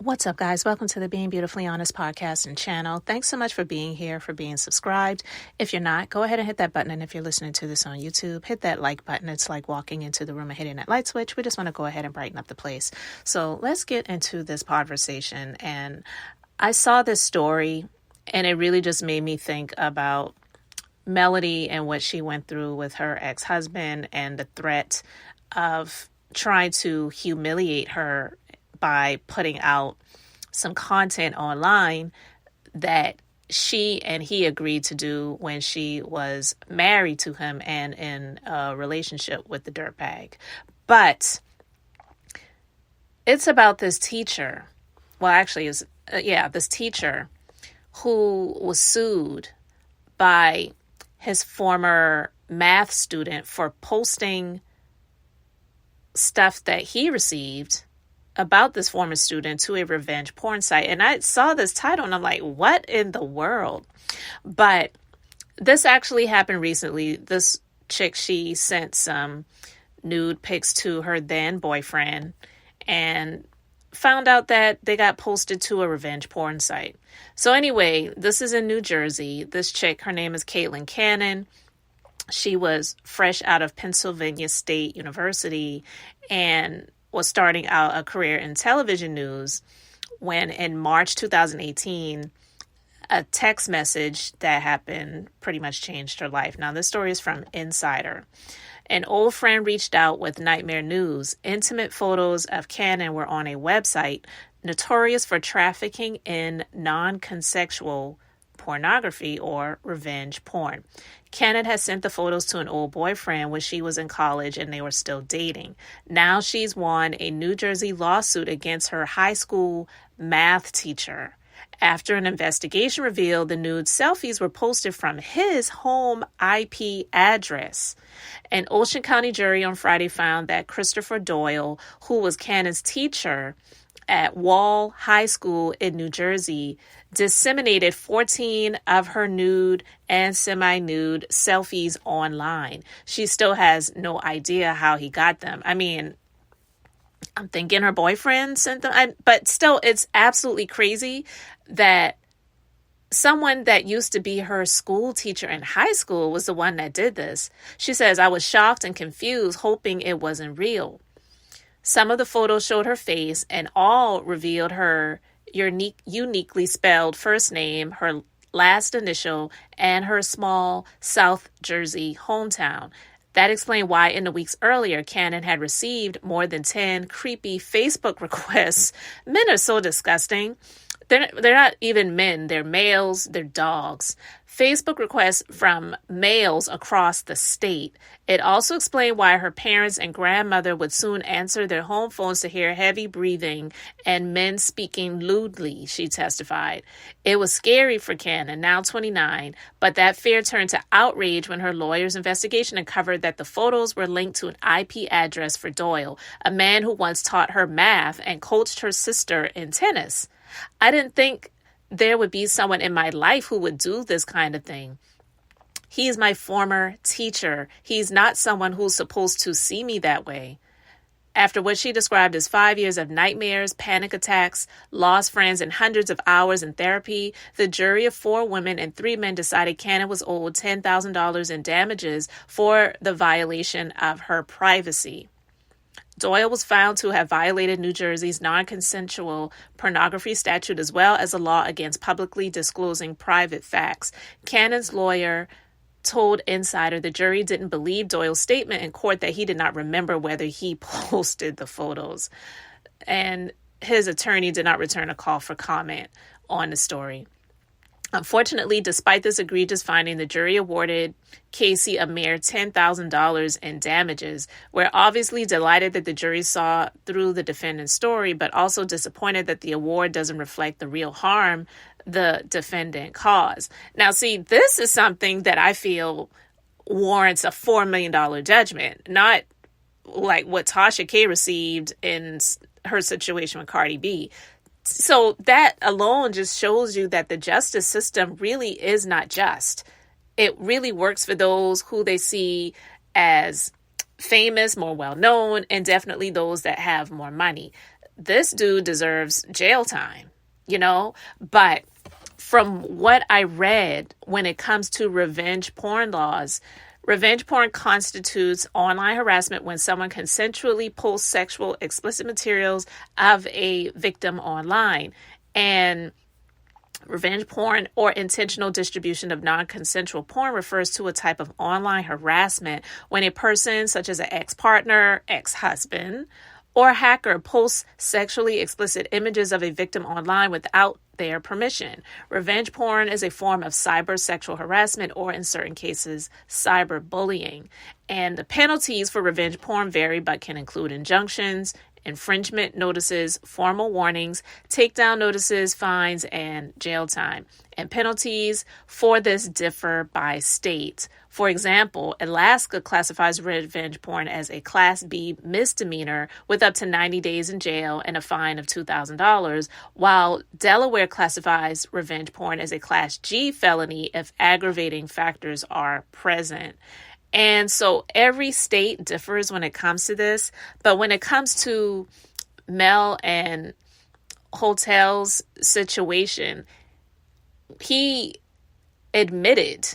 What's up, guys? Welcome to the Being Beautifully Honest podcast and channel. Thanks so much for being here, for being subscribed. If you're not, go ahead and hit that button. And if you're listening to this on YouTube, hit that like button. It's like walking into the room and hitting that light switch. We just want to go ahead and brighten up the place. So let's get into this conversation. And I saw this story, and it really just made me think about Melody and what she went through with her ex-husband and the threat of trying to humiliate her by putting out some content online that she and he agreed to do when she was married to him and in a relationship with the dirtbag. But it's about this teacher. Well, actually, this teacher who was sued by his former math student for posting stuff that he received about this former student to a revenge porn site. And I saw this title and I'm like, what in the world? But this actually happened recently. This chick, she sent some nude pics to her then boyfriend and found out that they got posted to a revenge porn site. So anyway, this is in New Jersey. This chick, her name is Caitlin Cannon. She was fresh out of Pennsylvania State University and was starting out a career in television news when in March 2018, a text message that happened pretty much changed her life. Now, this story is from Insider. An old friend reached out with nightmare news. Intimate photos of Cannon were on a website notorious for trafficking in non-consensual pornography or revenge porn. Cannon had sent the photos to an old boyfriend when she was in college and they were still dating. Now she's won a New Jersey lawsuit against her high school math teacher after an investigation revealed the nude selfies were posted from his home IP address. An Ocean County jury on Friday found that Christopher Doyle, who was Cannon's teacher at Wall High School in New Jersey, disseminated 14 of her nude and semi-nude selfies online. She still has no idea how he got them. I mean, I'm thinking her boyfriend sent them, but still, it's absolutely crazy that someone that used to be her school teacher in high school was the one that did this. She says, "I was shocked and confused, hoping it wasn't real." Some of the photos showed her face and all revealed her uniquely spelled first name, her last initial, and her small South Jersey hometown. That explained why in the weeks earlier, Cannon had received more than 10 creepy Facebook requests. Men are so disgusting. They're not even men. They're males. They're dogs. Facebook requests from males across the state. It also explained why her parents and grandmother would soon answer their home phones to hear heavy breathing and men speaking lewdly, she testified. It was scary for Cannon, now 29, but that fear turned to outrage when her lawyer's investigation uncovered that the photos were linked to an IP address for Doyle, a man who once taught her math and coached her sister in tennis. I didn't think there would be someone in my life who would do this kind of thing. He's my former teacher. He's not someone who's supposed to see me that way. After what she described as 5 years of nightmares, panic attacks, lost friends, and hundreds of hours in therapy, the jury of 4 women and 3 men decided Cannon was owed $10,000 in damages for the violation of her privacy. Doyle was found to have violated New Jersey's non-consensual pornography statute as well as a law against publicly disclosing private facts. Cannon's lawyer told Insider the jury didn't believe Doyle's statement in court that he did not remember whether he posted the photos. And his attorney did not return a call for comment on the story. Unfortunately, despite this egregious finding, the jury awarded Casey a mere $10,000 in damages. We're obviously delighted that the jury saw through the defendant's story, but also disappointed that the award doesn't reflect the real harm the defendant caused. Now, see, this is something that I feel warrants a $4 million judgment, not like what Tasha K received in her situation with Cardi B. So that alone just shows you that the justice system really is not just. It really works for those who they see as famous, more well-known, and definitely those that have more money. this dude deserves jail time, But from what I read, when it comes to revenge porn laws, revenge porn constitutes online harassment when someone consensually posts sexual explicit materials of a victim online. And revenge porn or intentional distribution of non-consensual porn refers to a type of online harassment when a person, such as an ex-partner, ex-husband, or hacker posts sexually explicit images of a victim online without their permission. Revenge porn is a form of cyber sexual harassment or, in certain cases, cyberbullying. And the penalties for revenge porn vary but can include injunctions, infringement notices, formal warnings, takedown notices, fines, and jail time. And penalties for this differ by state. For example, Alaska classifies revenge porn as a Class B misdemeanor with up to 90 days in jail and a fine of $2,000, while Delaware classifies revenge porn as a Class G felony if aggravating factors are present. And so every state differs when it comes to this. But when it comes to Mel and Hotel's situation, he admitted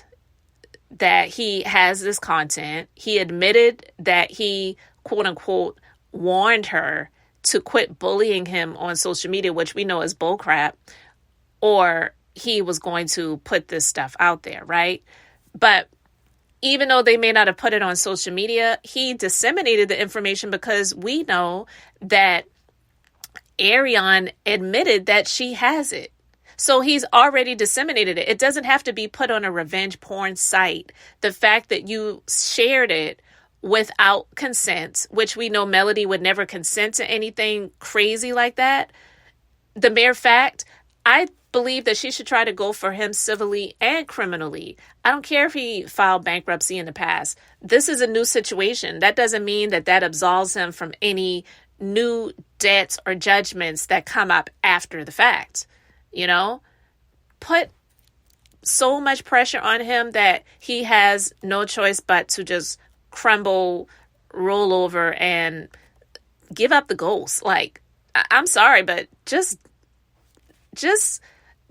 that he has this content. He admitted that he, quote unquote, warned her to quit bullying him on social media, which we know is bullcrap, or he was going to put this stuff out there, right? But even though they may not have put it on social media, he disseminated the information because we know that Ariane admitted that she has it. So he's already disseminated it. It doesn't have to be put on a revenge porn site. The fact that you shared it without consent, which we know Melody would never consent to anything crazy like that. The mere fact, I believe that she should try to go for him civilly and criminally. I don't care if he filed bankruptcy in the past. This is a new situation. That doesn't mean that absolves him from any new debts or judgments that come up after the fact. Put so much pressure on him that he has no choice but to just crumble, roll over, and give up the ghost. Like, I'm sorry, but just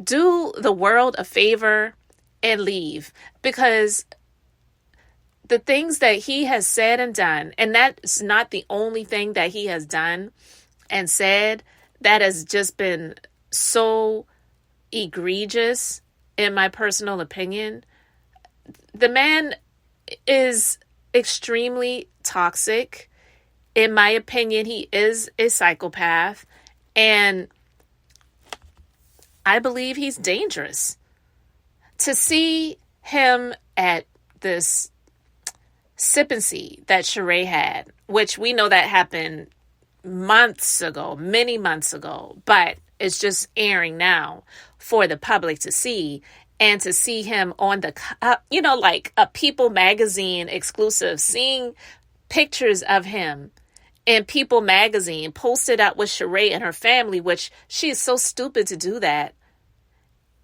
do the world a favor and leave, because the things that he has said and done, and that's not the only thing that he has done and said that has just been so egregious, in my personal opinion. The man is extremely toxic. In my opinion, he is a psychopath, and I believe he's dangerous. To see him at this sip and see that Sheree had, which we know that happened months ago, many months ago, but it's just airing now for the public to see, and to see him on the, like a People magazine exclusive, seeing pictures of him in People magazine posted up with Sheree and her family, which she is so stupid to do that.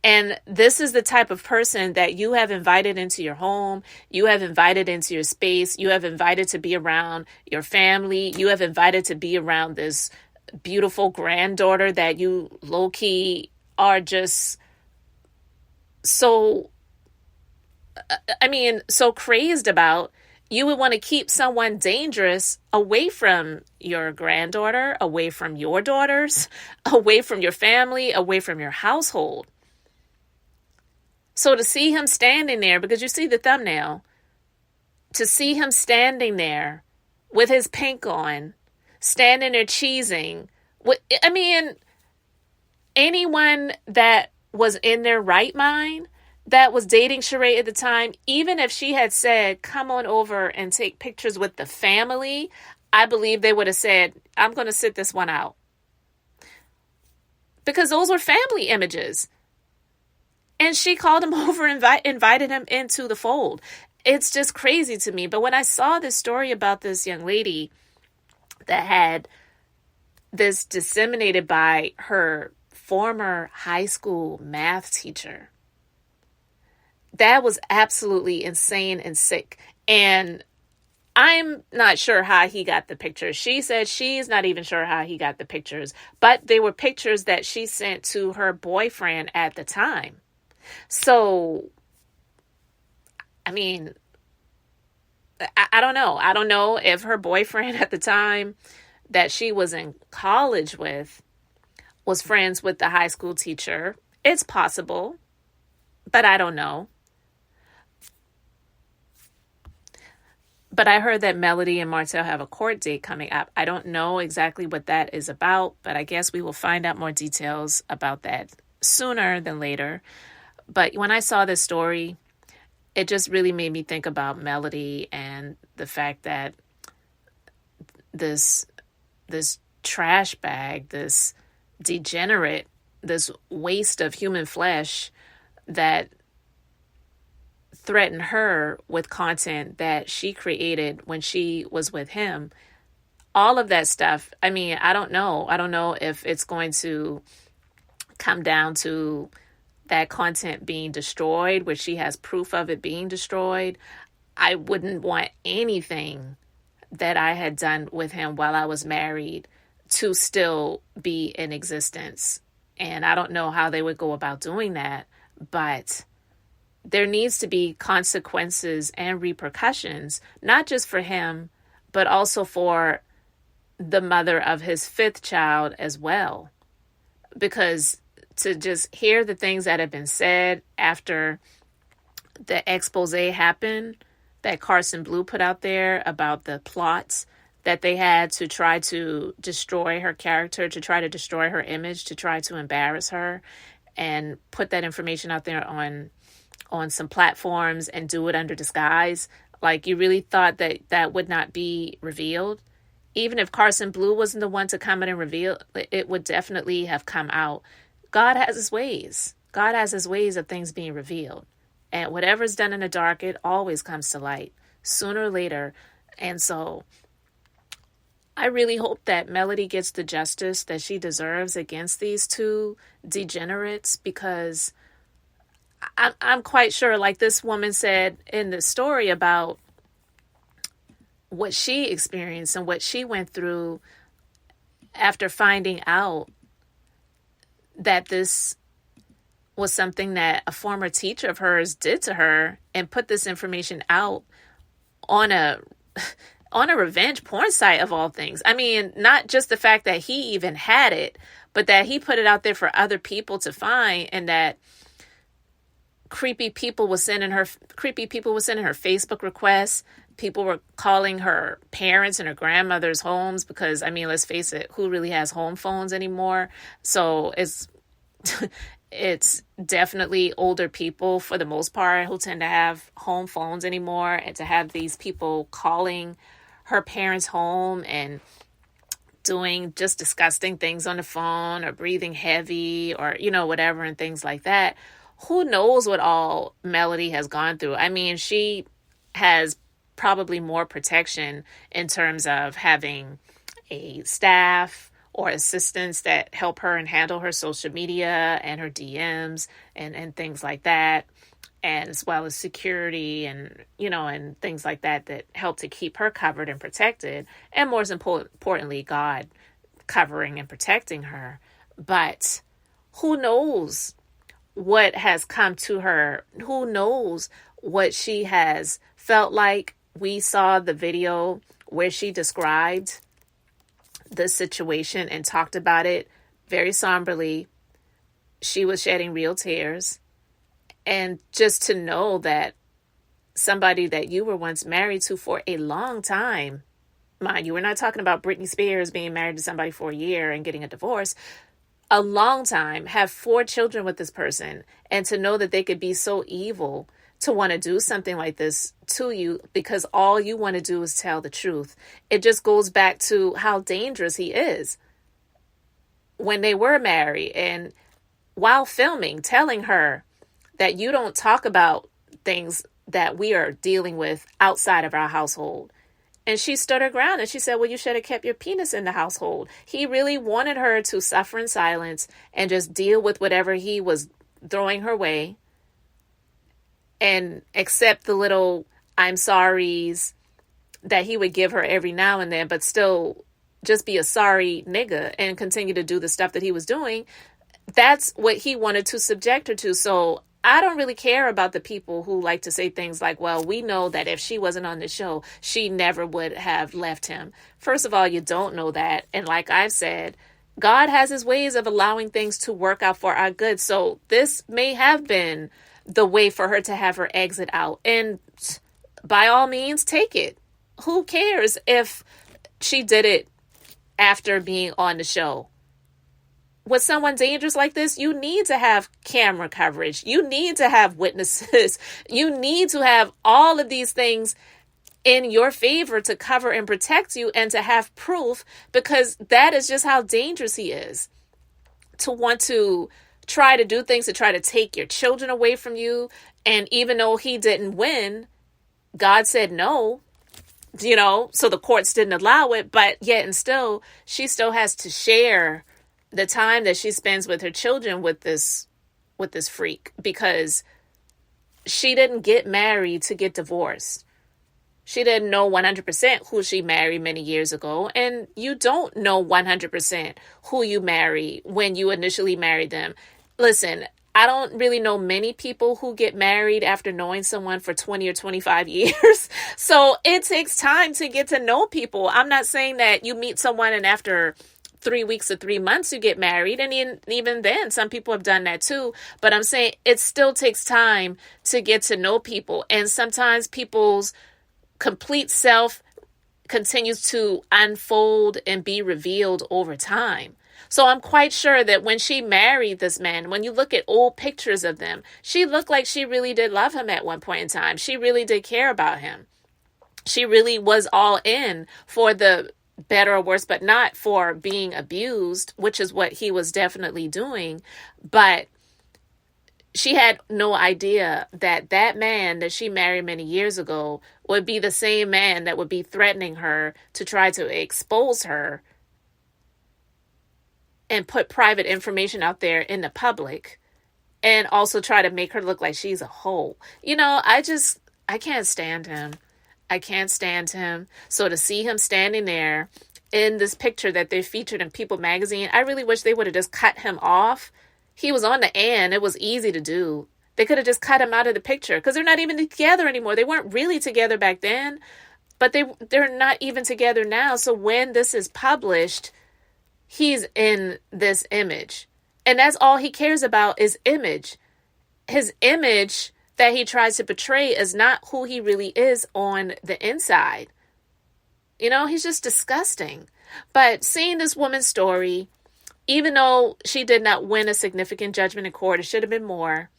And this is the type of person that you have invited into your home, you have invited into your space, you have invited to be around your family, you have invited to be around this beautiful granddaughter that you low-key are just so crazed about. You would want to keep someone dangerous away from your granddaughter, away from your daughters, away from your family, away from your household. So to see him standing there, because you see the thumbnail, to see him standing there with his pink on, standing there cheesing, anyone that was in their right mind, that was dating Sheree at the time, even if she had said, come on over and take pictures with the family, I believe they would have said, I'm going to sit this one out. Because those were family images. And she called him over and invited him into the fold. It's just crazy to me. But when I saw this story about this young lady that had this disseminated by her former high school math teacher, that was absolutely insane and sick. And I'm not sure how he got the pictures. She said she's not even sure how he got the pictures, but they were pictures that she sent to her boyfriend at the time. So, I mean, I don't know. I don't know if her boyfriend at the time that she was in college with was friends with the high school teacher. It's possible, but I don't know. But I heard that Melody and Martell have a court date coming up. I don't know exactly what that is about, but I guess we will find out more details about that sooner than later. But when I saw this story, it just really made me think about Melody and the fact that this trash bag, this degenerate, this waste of human flesh that threatened her with content that she created when she was with him. All of that stuff. I mean, I don't know. I don't know if it's going to come down to that content being destroyed, where she has proof of it being destroyed. I wouldn't want anything that I had done with him while I was married to still be in existence. And I don't know how they would go about doing that, but there needs to be consequences and repercussions, not just for him, but also for the mother of his fifth child as well. Because to just hear the things that have been said after the expose happened that Carson Blue put out there about the plots that they had to try to destroy her character, to try to destroy her image, to try to embarrass her, and put that information out there on some platforms and do it under disguise. Like, you really thought that that would not be revealed? Even if Carson Blue wasn't the one to come in and reveal, it would definitely have come out. God has his ways. God has his ways of things being revealed. And whatever's done in the dark, it always comes to light sooner or later. And so I really hope that Melody gets the justice that she deserves against these two degenerates, because I'm quite sure, like this woman said in the story about what she experienced and what she went through after finding out that this was something that a former teacher of hers did to her, and put this information out on a revenge porn site of all things. I mean, not just the fact that he even had it, but that he put it out there for other people to find, and that creepy people were sending her Facebook requests. People were calling her parents and her grandmother's homes, because, I mean, let's face it, who really has home phones anymore? So it's definitely older people for the most part who tend to have home phones anymore, and to have these people calling her parents' home and doing just disgusting things on the phone, or breathing heavy, or, whatever, and things like that. Who knows what all Melody has gone through? I mean, she has probably more protection in terms of having a staff or assistants that help her and handle her social media and her DMs and things like that, and as well as security and, and things like that help to keep her covered and protected. And more importantly, God covering and protecting her. But who knows what has come to her? Who knows what she has felt like? We saw the video where she described the situation and talked about it very somberly. She was shedding real tears. And just to know that somebody that you were once married to for a long time, mind you, we're not talking about Britney Spears being married to somebody for a year and getting a divorce, a long time, have 4 children with this person, and to know that they could be so evil to want to do something like this to you because all you want to do is tell the truth. It just goes back to how dangerous he is. When they were married, and while filming, telling her that you don't talk about things that we are dealing with outside of our household. And she stood her ground and she said, well, you should have kept your penis in the household. He really wanted her to suffer in silence and just deal with whatever he was throwing her way, and accept the little I'm sorries that he would give her every now and then, but still just be a sorry nigga and continue to do the stuff that he was doing. That's what he wanted to subject her to. So I don't really care about the people who like to say things like, well, we know that if she wasn't on the show, she never would have left him. First of all, you don't know that. And like I've said, God has his ways of allowing things to work out for our good. So this may have been the way for her to have her exit out. And by all means, take it. Who cares if she did it after being on the show? With someone dangerous like this, you need to have camera coverage. You need to have witnesses. You need to have all of these things in your favor to cover and protect you and to have proof, because that is just how dangerous he is. To want to try to do things to try to take your children away from you. And even though he didn't win, God said no, so the courts didn't allow it, but yet and still, she still has to share the time that she spends with her children with this freak, because she didn't get married to get divorced. She didn't know 100% who she married many years ago. And you don't know 100% who you marry when you initially married them. Listen, I don't really know many people who get married after knowing someone for 20 or 25 years. So it takes time to get to know people. I'm not saying that you meet someone and after 3 weeks or 3 months you get married. And even then, some people have done that too. But I'm saying it still takes time to get to know people. And sometimes people's complete self continues to unfold and be revealed over time. So I'm quite sure that when she married this man, when you look at old pictures of them, she looked like she really did love him at one point in time. She really did care about him. She really was all in for the better or worse, but not for being abused, which is what he was definitely doing. But she had no idea that that man that she married many years ago would be the same man that would be threatening her to try to expose her and put private information out there in the public and also try to make her look like she's a hoe. I can't stand him. I can't stand him. So to see him standing there in this picture that they featured in People magazine, I really wish they would have just cut him off. He was on the end. It was easy to do. They could have just cut him out of the picture because they're not even together anymore. They weren't really together back then, but they're not even together now. So when this is published, he's in this image. And that's all he cares about is image. His image that he tries to portray is not who he really is on the inside. He's just disgusting. But seeing this woman's story, even though she did not win a significant judgment in court, it should have been more,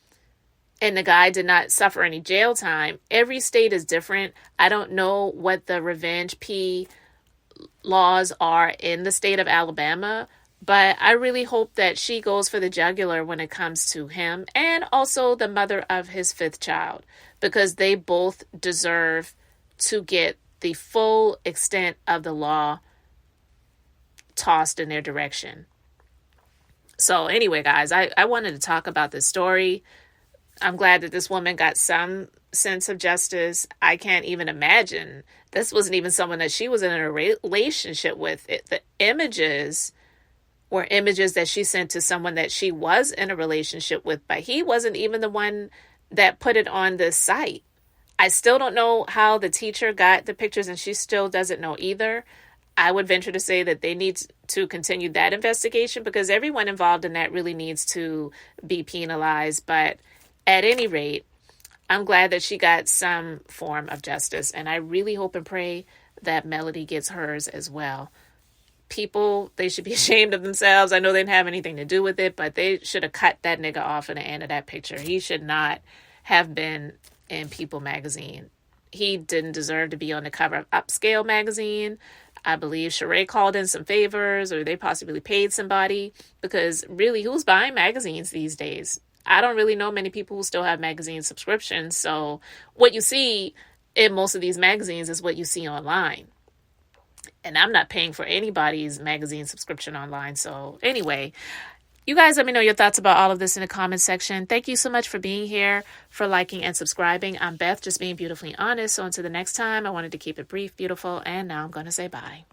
and the guy did not suffer any jail time. Every state is different. I don't know what the revenge P laws are in the state of Alabama, but I really hope that she goes for the jugular when it comes to him and also the mother of his 5th child, because they both deserve to get the full extent of the law tossed in their direction. So anyway, guys, I wanted to talk about this story. I'm glad that this woman got some sense of justice. I can't even imagine. This wasn't even someone that she was in a relationship with. The images were images that she sent to someone that she was in a relationship with, but he wasn't even the one that put it on the site. I still don't know how the teacher got the pictures, and she still doesn't know either. I would venture to say that they need to continue that investigation because everyone involved in that really needs to be penalized. But at any rate, I'm glad that she got some form of justice. And I really hope and pray that Melody gets hers as well. People, they should be ashamed of themselves. I know they didn't have anything to do with it, but they should have cut that nigga off in the end of that picture. He should not have been in People magazine. He didn't deserve to be on the cover of Upscale magazine. I believe Sheree called in some favors, or they possibly paid somebody, because really, who's buying magazines these days? I don't really know many people who still have magazine subscriptions. So what you see in most of these magazines is what you see online. And I'm not paying for anybody's magazine subscription online. So anyway, You guys let me know your thoughts about all of this in the comment section. Thank you so much for being here, for liking and subscribing. I'm Beth, just being beautifully honest. So until the next time, I wanted to keep it brief, beautiful, and now I'm going to say bye.